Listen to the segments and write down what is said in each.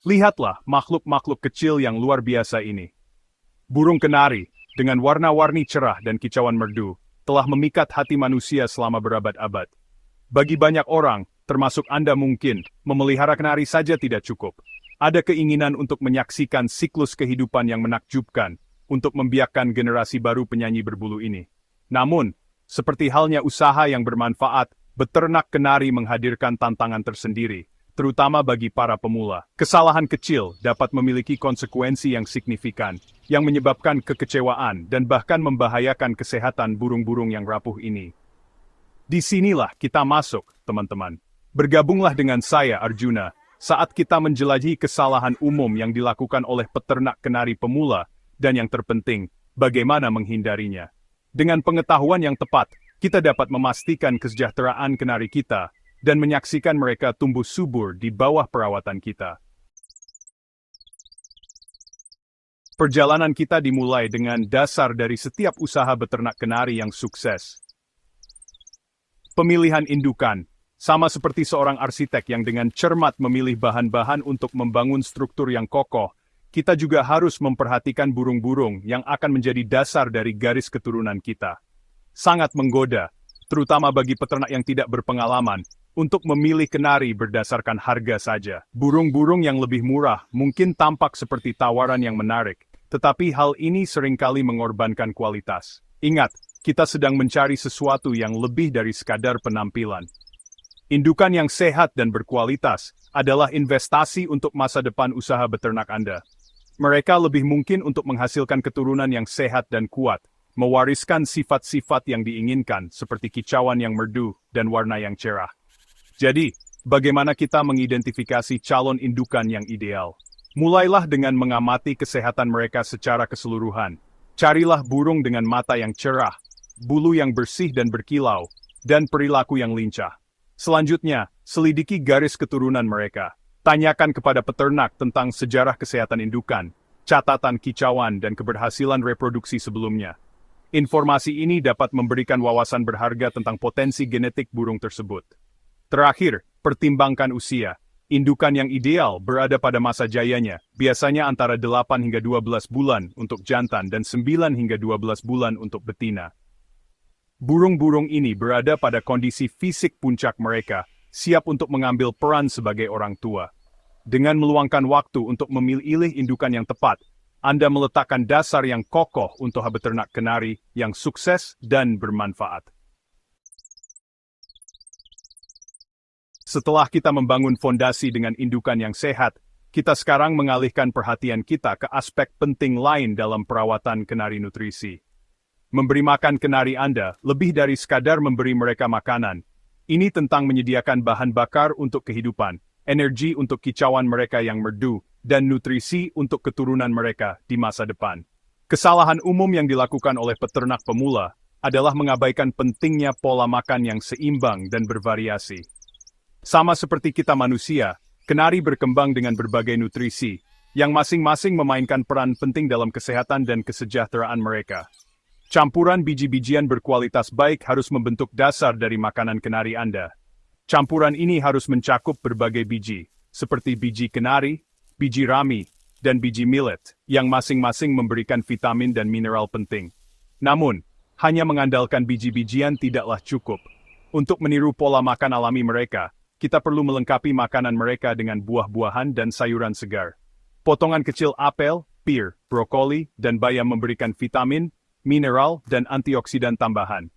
Lihatlah makhluk-makhluk kecil yang luar biasa ini. Burung kenari, dengan warna-warni cerah dan kicauan merdu, telah memikat hati manusia selama berabad-abad. Bagi banyak orang, termasuk Anda mungkin, memelihara kenari saja tidak cukup. Ada keinginan untuk menyaksikan siklus kehidupan yang menakjubkan, untuk membiakkan generasi baru penyanyi berbulu ini. Namun, seperti halnya usaha yang bermanfaat, beternak kenari menghadirkan tantangan tersendiri, terutama bagi para pemula. Kesalahan kecil dapat memiliki konsekuensi yang signifikan, yang menyebabkan kekecewaan dan bahkan membahayakan kesehatan burung-burung yang rapuh ini. Disinilah kita masuk, teman-teman. Bergabunglah dengan saya, Arjuna, saat kita menjelajahi kesalahan umum yang dilakukan oleh peternak kenari pemula, dan yang terpenting, bagaimana menghindarinya. Dengan pengetahuan yang tepat, kita dapat memastikan kesejahteraan kenari kita, dan menyaksikan mereka tumbuh subur di bawah perawatan kita. Perjalanan kita dimulai dengan dasar dari setiap usaha beternak kenari yang sukses. Pemilihan indukan, sama seperti seorang arsitek yang dengan cermat memilih bahan-bahan untuk membangun struktur yang kokoh, kita juga harus memperhatikan burung-burung yang akan menjadi dasar dari garis keturunan kita. Sangat menggoda, terutama bagi peternak yang tidak berpengalaman, untuk memilih kenari berdasarkan harga saja. Burung-burung yang lebih murah mungkin tampak seperti tawaran yang menarik, tetapi hal ini seringkali mengorbankan kualitas. Ingat, kita sedang mencari sesuatu yang lebih dari sekadar penampilan. Indukan yang sehat dan berkualitas adalah investasi untuk masa depan usaha beternak Anda. Mereka lebih mungkin untuk menghasilkan keturunan yang sehat dan kuat, mewariskan sifat-sifat yang diinginkan seperti kicauan yang merdu dan warna yang cerah. Jadi, bagaimana kita mengidentifikasi calon indukan yang ideal? Mulailah dengan mengamati kesehatan mereka secara keseluruhan. Carilah burung dengan mata yang cerah, bulu yang bersih dan berkilau, dan perilaku yang lincah. Selanjutnya, selidiki garis keturunan mereka. Tanyakan kepada peternak tentang sejarah kesehatan indukan, catatan kicauan dan keberhasilan reproduksi sebelumnya. Informasi ini dapat memberikan wawasan berharga tentang potensi genetik burung tersebut. Terakhir, pertimbangkan usia. Indukan yang ideal berada pada masa jayanya, biasanya antara 8 hingga 12 bulan untuk jantan dan 9 hingga 12 bulan untuk betina. Burung-burung ini berada pada kondisi fisik puncak mereka, siap untuk mengambil peran sebagai orang tua. Dengan meluangkan waktu untuk memilih indukan yang tepat, Anda meletakkan dasar yang kokoh untuk beternak kenari yang sukses dan bermanfaat. Setelah kita membangun fondasi dengan indukan yang sehat, kita sekarang mengalihkan perhatian kita ke aspek penting lain dalam perawatan kenari nutrisi. Memberi makan kenari Anda lebih dari sekadar memberi mereka makanan. Ini tentang menyediakan bahan bakar untuk kehidupan, energi untuk kicauan mereka yang merdu, dan nutrisi untuk keturunan mereka di masa depan. Kesalahan umum yang dilakukan oleh peternak pemula adalah mengabaikan pentingnya pola makan yang seimbang dan bervariasi. Sama seperti kita manusia, kenari berkembang dengan berbagai nutrisi, yang masing-masing memainkan peran penting dalam kesehatan dan kesejahteraan mereka. Campuran biji-bijian berkualitas baik harus membentuk dasar dari makanan kenari Anda. Campuran ini harus mencakup berbagai biji, seperti biji kenari, biji rami, dan biji millet, yang masing-masing memberikan vitamin dan mineral penting. Namun, hanya mengandalkan biji-bijian tidaklah cukup. Untuk meniru pola makan alami mereka, kita perlu melengkapi makanan mereka dengan buah-buahan dan sayuran segar. Potongan kecil apel, pir, brokoli, dan bayam memberikan vitamin, mineral, dan antioksidan tambahan.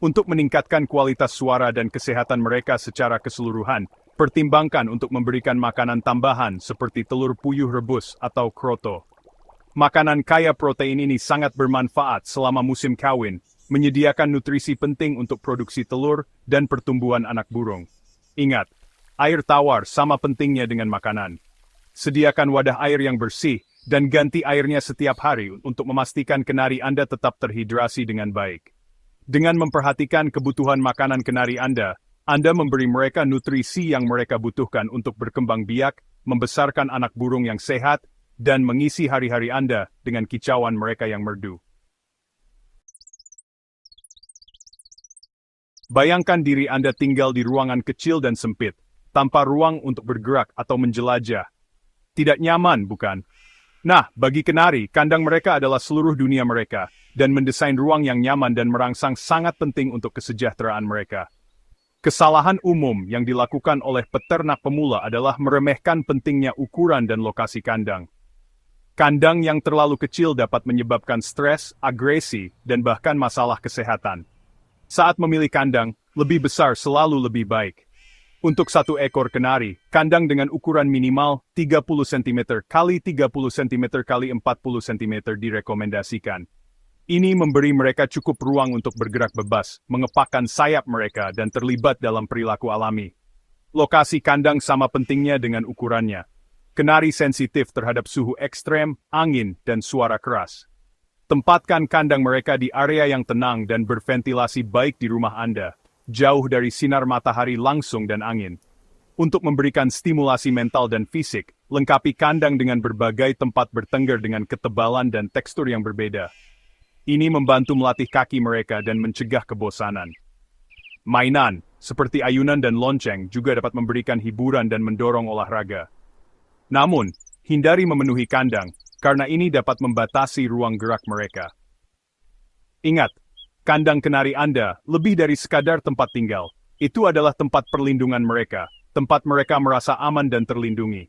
Untuk meningkatkan kualitas suara dan kesehatan mereka secara keseluruhan, pertimbangkan untuk memberikan makanan tambahan seperti telur puyuh rebus atau kroto. Makanan kaya protein ini sangat bermanfaat selama musim kawin, menyediakan nutrisi penting untuk produksi telur dan pertumbuhan anak burung. Ingat, air tawar sama pentingnya dengan makanan. Sediakan wadah air yang bersih, dan ganti airnya setiap hari untuk memastikan kenari Anda tetap terhidrasi dengan baik. Dengan memperhatikan kebutuhan makanan kenari Anda memberi mereka nutrisi yang mereka butuhkan untuk berkembang biak, membesarkan anak burung yang sehat, dan mengisi hari-hari Anda dengan kicauan mereka yang merdu. Bayangkan diri Anda tinggal di ruangan kecil dan sempit, tanpa ruang untuk bergerak atau menjelajah. Tidak nyaman, bukan? Nah, bagi kenari, kandang mereka adalah seluruh dunia mereka, dan mendesain ruang yang nyaman dan merangsang sangat penting untuk kesejahteraan mereka. Kesalahan umum yang dilakukan oleh peternak pemula adalah meremehkan pentingnya ukuran dan lokasi kandang. Kandang yang terlalu kecil dapat menyebabkan stres, agresi, dan bahkan masalah kesehatan. Saat memilih kandang, lebih besar selalu lebih baik. Untuk satu ekor kenari, kandang dengan ukuran minimal 30 cm x 30 cm x 40 cm direkomendasikan. Ini memberi mereka cukup ruang untuk bergerak bebas, mengepakkan sayap mereka, dan terlibat dalam perilaku alami. Lokasi kandang sama pentingnya dengan ukurannya. Kenari sensitif terhadap suhu ekstrem, angin, dan suara keras. Tempatkan kandang mereka di area yang tenang dan berventilasi baik di rumah Anda, jauh dari sinar matahari langsung dan angin. Untuk memberikan stimulasi mental dan fisik, lengkapi kandang dengan berbagai tempat bertengger dengan ketebalan dan tekstur yang berbeda. Ini membantu melatih kaki mereka dan mencegah kebosanan. Mainan, seperti ayunan dan lonceng, juga dapat memberikan hiburan dan mendorong olahraga. Namun, hindari memenuhi kandang, karena ini dapat membatasi ruang gerak mereka. Ingat, kandang kenari Anda lebih dari sekadar tempat tinggal. Itu adalah tempat perlindungan mereka, tempat mereka merasa aman dan terlindungi.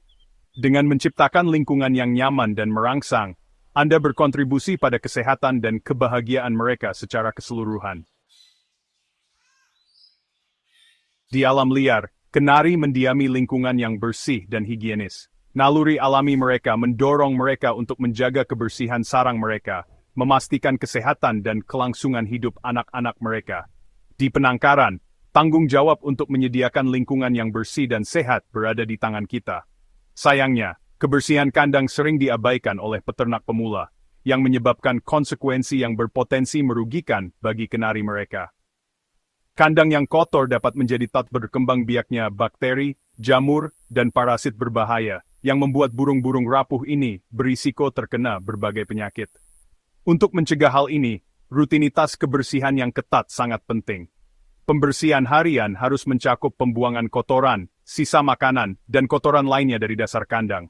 Dengan menciptakan lingkungan yang nyaman dan merangsang, Anda berkontribusi pada kesehatan dan kebahagiaan mereka secara keseluruhan. Di alam liar, kenari mendiami lingkungan yang bersih dan higienis. Naluri alami mereka mendorong mereka untuk menjaga kebersihan sarang mereka, memastikan kesehatan dan kelangsungan hidup anak-anak mereka. Di penangkaran, tanggung jawab untuk menyediakan lingkungan yang bersih dan sehat berada di tangan kita. Sayangnya, kebersihan kandang sering diabaikan oleh peternak pemula, yang menyebabkan konsekuensi yang berpotensi merugikan bagi kenari mereka. Kandang yang kotor dapat menjadi tempat berkembang biaknya bakteri, jamur, dan parasit berbahaya, yang membuat burung-burung rapuh ini berisiko terkena berbagai penyakit. Untuk mencegah hal ini, rutinitas kebersihan yang ketat sangat penting. Pembersihan harian harus mencakup pembuangan kotoran, sisa makanan, dan kotoran lainnya dari dasar kandang.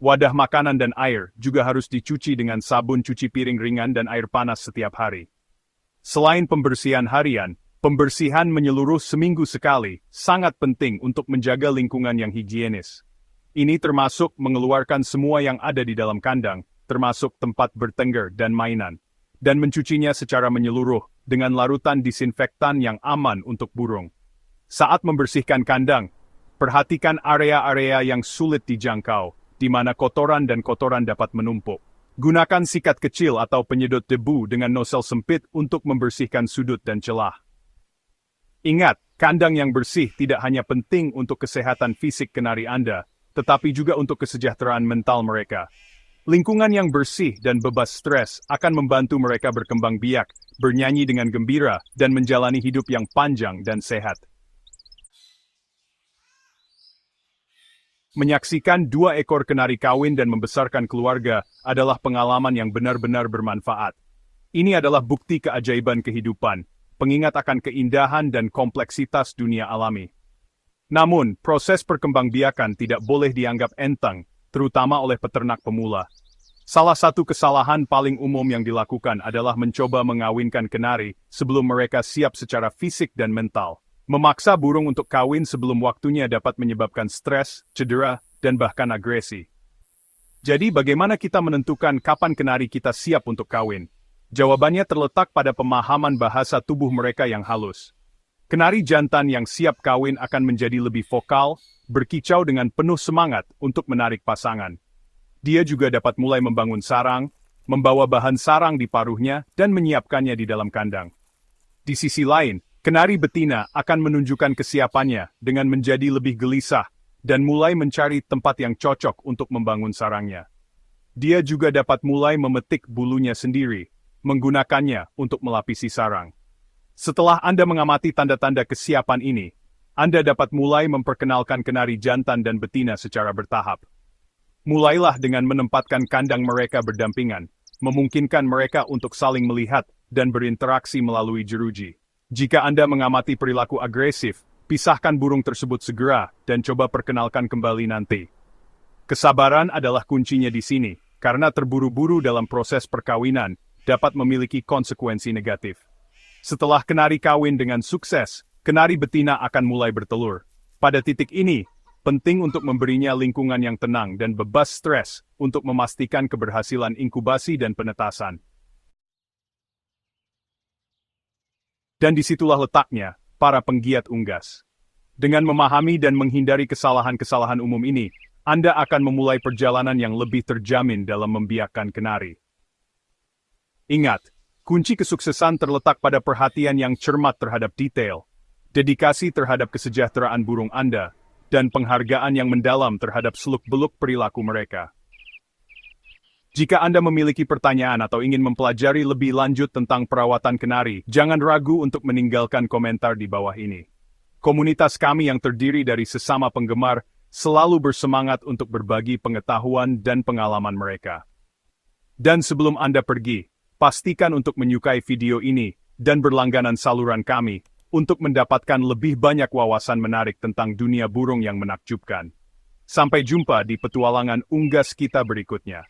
Wadah makanan dan air juga harus dicuci dengan sabun cuci piring ringan dan air panas setiap hari. Selain pembersihan harian, pembersihan menyeluruh seminggu sekali sangat penting untuk menjaga lingkungan yang higienis. Ini termasuk mengeluarkan semua yang ada di dalam kandang, termasuk tempat bertengger dan mainan, dan mencucinya secara menyeluruh dengan larutan disinfektan yang aman untuk burung. Saat membersihkan kandang, perhatikan area-area yang sulit dijangkau, di mana kotoran dan kotoran dapat menumpuk. Gunakan sikat kecil atau penyedot debu dengan nosel sempit untuk membersihkan sudut dan celah. Ingat, kandang yang bersih tidak hanya penting untuk kesehatan fisik kenari Anda, tetapi juga untuk kesejahteraan mental mereka. Lingkungan yang bersih dan bebas stres akan membantu mereka berkembang biak, bernyanyi dengan gembira, dan menjalani hidup yang panjang dan sehat. Menyaksikan 2 ekor kenari kawin dan membesarkan keluarga adalah pengalaman yang benar-benar bermanfaat. Ini adalah bukti keajaiban kehidupan, pengingat akan keindahan dan kompleksitas dunia alami. Namun, proses perkembangbiakan tidak boleh dianggap enteng, terutama oleh peternak pemula. Salah satu kesalahan paling umum yang dilakukan adalah mencoba mengawinkan kenari sebelum mereka siap secara fisik dan mental. Memaksa burung untuk kawin sebelum waktunya dapat menyebabkan stres, cedera, dan bahkan agresi. Jadi bagaimana kita menentukan kapan kenari kita siap untuk kawin? Jawabannya terletak pada pemahaman bahasa tubuh mereka yang halus. Kenari jantan yang siap kawin akan menjadi lebih vokal, berkicau dengan penuh semangat untuk menarik pasangan. Dia juga dapat mulai membangun sarang, membawa bahan sarang di paruhnya, dan menyiapkannya di dalam kandang. Di sisi lain, kenari betina akan menunjukkan kesiapannya dengan menjadi lebih gelisah dan mulai mencari tempat yang cocok untuk membangun sarangnya. Dia juga dapat mulai memetik bulunya sendiri, menggunakannya untuk melapisi sarang. Setelah Anda mengamati tanda-tanda kesiapan ini, Anda dapat mulai memperkenalkan kenari jantan dan betina secara bertahap. Mulailah dengan menempatkan kandang mereka berdampingan, memungkinkan mereka untuk saling melihat dan berinteraksi melalui jeruji. Jika Anda mengamati perilaku agresif, pisahkan burung tersebut segera dan coba perkenalkan kembali nanti. Kesabaran adalah kuncinya di sini, karena terburu-buru dalam proses perkawinan dapat memiliki konsekuensi negatif. Setelah kenari kawin dengan sukses, kenari betina akan mulai bertelur. Pada titik ini, penting untuk memberinya lingkungan yang tenang dan bebas stres untuk memastikan keberhasilan inkubasi dan penetasan. Dan disitulah letaknya, para penggiat unggas. Dengan memahami dan menghindari kesalahan-kesalahan umum ini, Anda akan memulai perjalanan yang lebih terjamin dalam membiakkan kenari. Ingat, kunci kesuksesan terletak pada perhatian yang cermat terhadap detail, dedikasi terhadap kesejahteraan burung Anda, dan penghargaan yang mendalam terhadap seluk-beluk perilaku mereka. Jika Anda memiliki pertanyaan atau ingin mempelajari lebih lanjut tentang perawatan kenari, jangan ragu untuk meninggalkan komentar di bawah ini. Komunitas kami yang terdiri dari sesama penggemar selalu bersemangat untuk berbagi pengetahuan dan pengalaman mereka. Dan sebelum Anda pergi, pastikan untuk menyukai video ini dan berlangganan saluran kami untuk mendapatkan lebih banyak wawasan menarik tentang dunia burung yang menakjubkan. Sampai jumpa di petualangan unggas kita berikutnya.